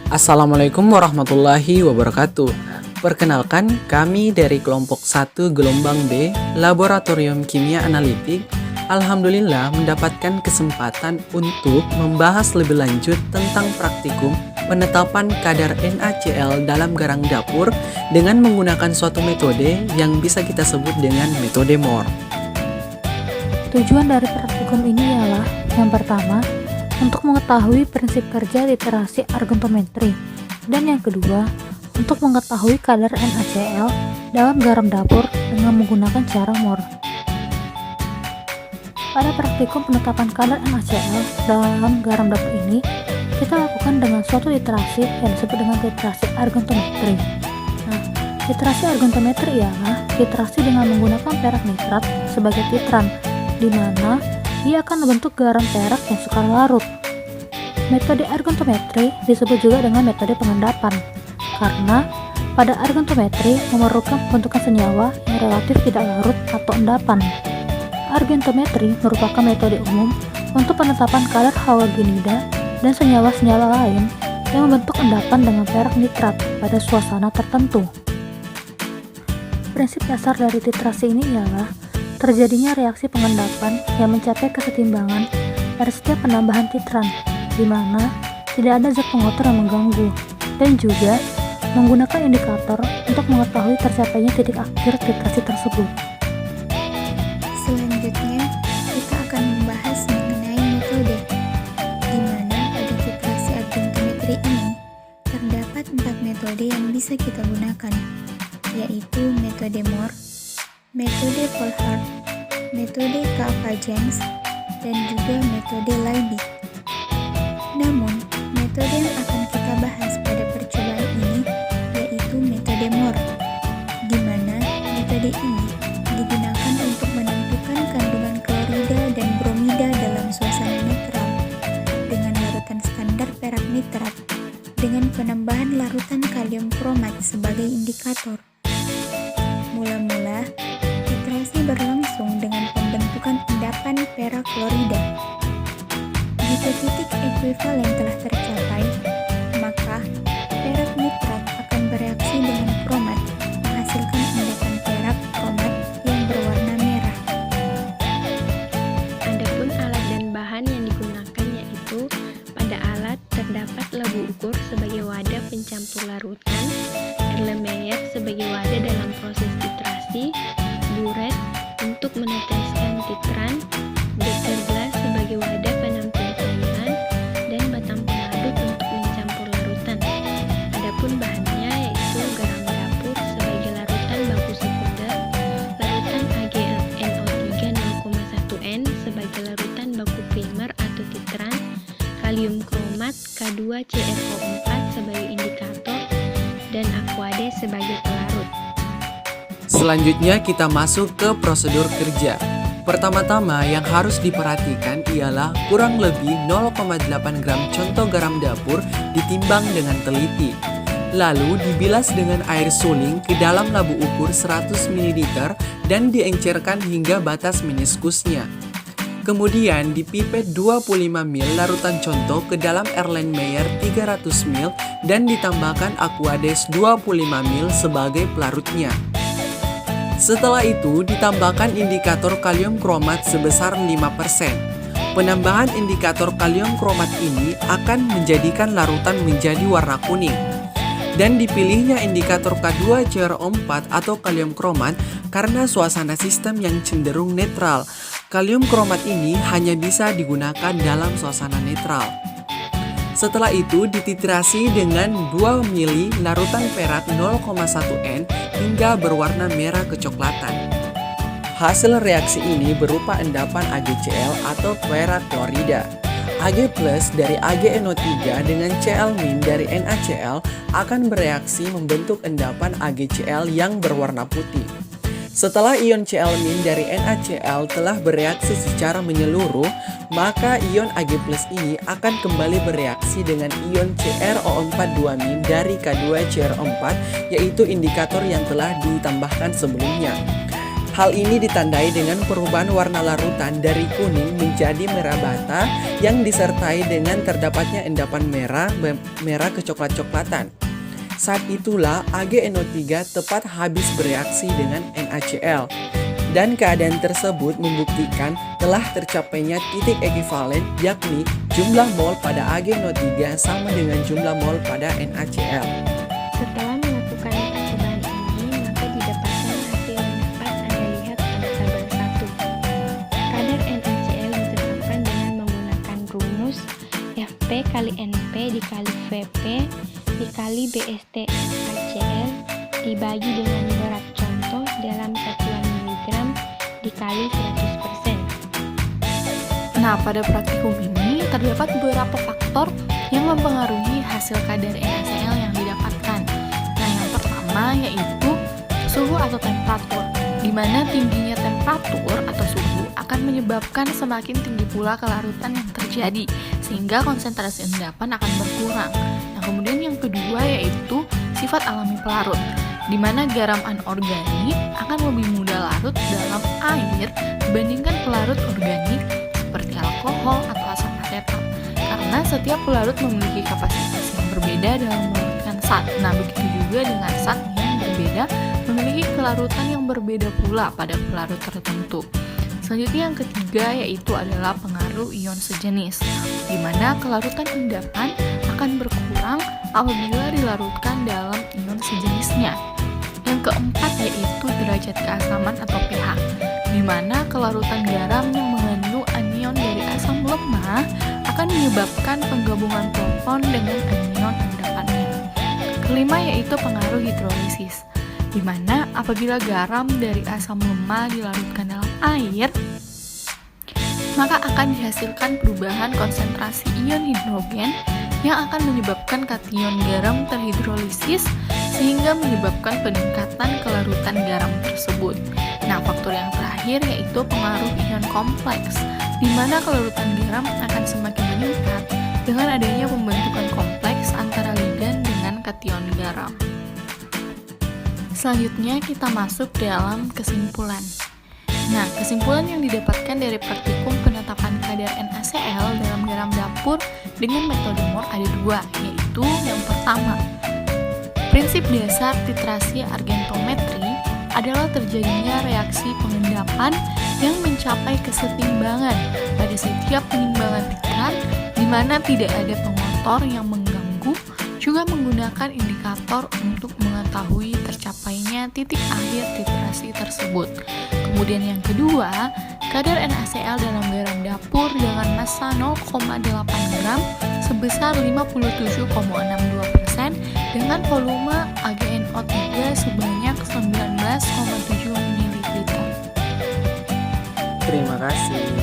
Assalamualaikum warahmatullahi wabarakatuh. Perkenalkan, kami dari kelompok 1 gelombang B, Laboratorium Kimia Analitik, alhamdulillah mendapatkan kesempatan untuk membahas lebih lanjut tentang praktikum penetapan kadar NaCl dalam garang dapur dengan menggunakan suatu metode yang bisa kita sebut dengan metode Mohr. Tujuan dari praktikum ini ialah yang pertama, untuk mengetahui prinsip kerja literasi argontometri, dan yang kedua, untuk mengetahui kadar NaCl dalam garam dapur dengan menggunakan cara Mohr. Pada praktikum penetapan kadar NaCl dalam garam dapur ini, kita lakukan dengan suatu literasi yang disebut dengan literasi argontometri. Nah, literasi argontometri ialah literasi dengan menggunakan perak nitrat sebagai titran, di mana dia akan membentuk garam perak yang sukar larut. Metode argontometri disebut juga dengan metode pengendapan, karena pada argontometri memerlukan pembentukan senyawa yang relatif tidak larut atau endapan. Argontometri merupakan metode umum untuk penetapan kadar halogenida dan senyawa-senyawa lain yang membentuk endapan dengan perak nitrat pada suasana tertentu. Prinsip dasar dari titrasi ini ialah terjadinya reaksi pengendapan yang mencapai kesetimbangan pada setiap penambahan titran, di mana tidak ada zat pengotor yang mengganggu, dan juga menggunakan indikator untuk mengetahui tercapainya titik akhir titrasi tersebut. Selanjutnya, kita akan membahas mengenai metode, di mana pada titrasi argontometri ini terdapat 4 metode yang bisa kita gunakan, yaitu metode Mohr, metode Volhard, metode Caava-Jenks, dan juga metode Liebig. Namun, metode yang akan kita bahas pada percobaan ini yaitu metode Mohr, di mana metode ini digunakan untuk menentukan kandungan klorida dan bromida dalam suasana netral dengan larutan standar perak nitrat dengan penambahan larutan kalium kromat sebagai indikator. Mula-mula, titrasi berlangsung dengan pembentukan endapan perak klorida. Jika titik ekuivalen telah tercapai, maka perak nitrat akan bereaksi dengan kromat, menghasilkan endapan perak kromat yang berwarna merah. Adapun alat dan bahan yang digunakan yaitu pada alat terdapat labu ukur sebagai wadah pencampur larutan, Erlenmeyer sebagai wadah dalam proses titrasi, buret untuk meneteskan titran, beker gelas sebagai wadah penampung cairan, dan batang pengaduk untuk mencampur larutan. Adapun bahannya yaitu garam dapur sebagai larutan baku sekunder, larutan AgNO3 0,1N sebagai larutan baku primer atau titran, kalium kromat K2CrO4 sebagai indikator, dan aquade sebagai pelarut. Selanjutnya kita masuk ke prosedur kerja. Pertama-tama yang harus diperhatikan ialah kurang lebih 0,8 gram contoh garam dapur ditimbang dengan teliti. Lalu dibilas dengan air suling ke dalam labu ukur 100 ml dan diencerkan hingga batas meniskusnya. Kemudian dipipet 25 ml larutan contoh ke dalam Erlenmeyer 300 ml dan ditambahkan aquades 25 ml sebagai pelarutnya. Setelah itu ditambahkan indikator kalium kromat sebesar 5%. Penambahan indikator kalium kromat ini akan menjadikan larutan menjadi warna kuning. Dan dipilihnya indikator K2CrO4 atau kalium kromat karena suasana sistem yang cenderung netral. Kalium kromat ini hanya bisa digunakan dalam suasana netral. Setelah itu dititrasi dengan 2 mili larutan perak 0,1N hingga berwarna merah kecoklatan. Hasil reaksi ini berupa endapan AgCl atau perak klorida. Ag+ dari AgNO3 dengan Cl- dari NaCl akan bereaksi membentuk endapan AgCl yang berwarna putih. Setelah ion Cl- dari NaCl telah bereaksi secara menyeluruh, maka ion Ag+ ini akan kembali bereaksi dengan ion CrO4 dari K2CrO4, yaitu indikator yang telah ditambahkan sebelumnya. Hal ini ditandai dengan perubahan warna larutan dari kuning menjadi merah bata yang disertai dengan terdapatnya endapan merah kecoklat-coklatan. Saat itulah AgNO3 tepat habis bereaksi dengan NaCl. Dan keadaan tersebut membuktikan telah tercapainya titik ekivalen, yakni jumlah mol pada AgNO3 sama dengan jumlah mol pada NaCl. Setelah melakukan percobaan ini, maka didapatkan hasil yang dapat Anda lihat pada tabel 1. Kadar NaCl ditetapkan dengan menggunakan rumus Fp kali Np dikali Vp dikali BST NaCl dibagi dengan berat contoh dalam satuan miligram dikali 100%. Nah, pada praktikum ini terdapat beberapa faktor yang mempengaruhi hasil kadar NaCl yang didapatkan. Nah, yang pertama yaitu suhu atau temperatur, di mana tingginya temperatur atau suhu akan menyebabkan semakin tinggi pula kelarutan yang terjadi, sehingga konsentrasi endapan akan berkurang. Nah, kemudian yang kedua yaitu sifat alami pelarut, di mana garam anorganik akan lebih mudah larut dalam air dibandingkan pelarut organik seperti alkohol atau asam asetat, karena setiap pelarut memiliki kapasitas yang berbeda dalam melarutkan zat. Nah, begitu juga dengan zat yang berbeda memiliki kelarutan yang berbeda pula pada pelarut tertentu. Selanjutnya yang ketiga yaitu adalah pengaruh ion sejenis, di mana kelarutan endapan akan berkurang apabila dilarutkan dalam ion sejenisnya. Yang keempat yaitu derajat keasaman atau pH, di mana kelarutan garam yang mengandung anion dari asam lemah akan menyebabkan penggabungan proton dengan anion endapannya. Kelima yaitu pengaruh hidrolisis, di mana apabila garam dari asam lemah dilarutkan dalam air, maka akan dihasilkan perubahan konsentrasi ion hidrogen yang akan menyebabkan kation garam terhidrolisis sehingga menyebabkan peningkatan kelarutan garam tersebut. Nah, faktor yang terakhir yaitu pengaruh ion kompleks, di mana kelarutan garam akan semakin meningkat dengan adanya pembentukan kompleks antara ligan dengan kation garam. Selanjutnya kita masuk dalam kesimpulan. Nah, kesimpulan yang didapatkan dari praktikum penetapan kadar NaCl dalam garam dapur dengan metode MOR ada dua, yaitu yang pertama, prinsip dasar titrasi argentometri adalah terjadinya reaksi pengendapan yang mencapai kesetimbangan pada setiap penimbangan titrat, di mana tidak ada pengotor yang mengganggu, juga menggunakan indikator untuk mengetahui tercapainya titik akhir titrasi tersebut. Kemudian yang kedua, kadar NaCl dalam garam dapur dengan massa 0,8 gram sebesar 57,62% dengan volume AgNO3 sebanyak 19,7 ml. Terima kasih.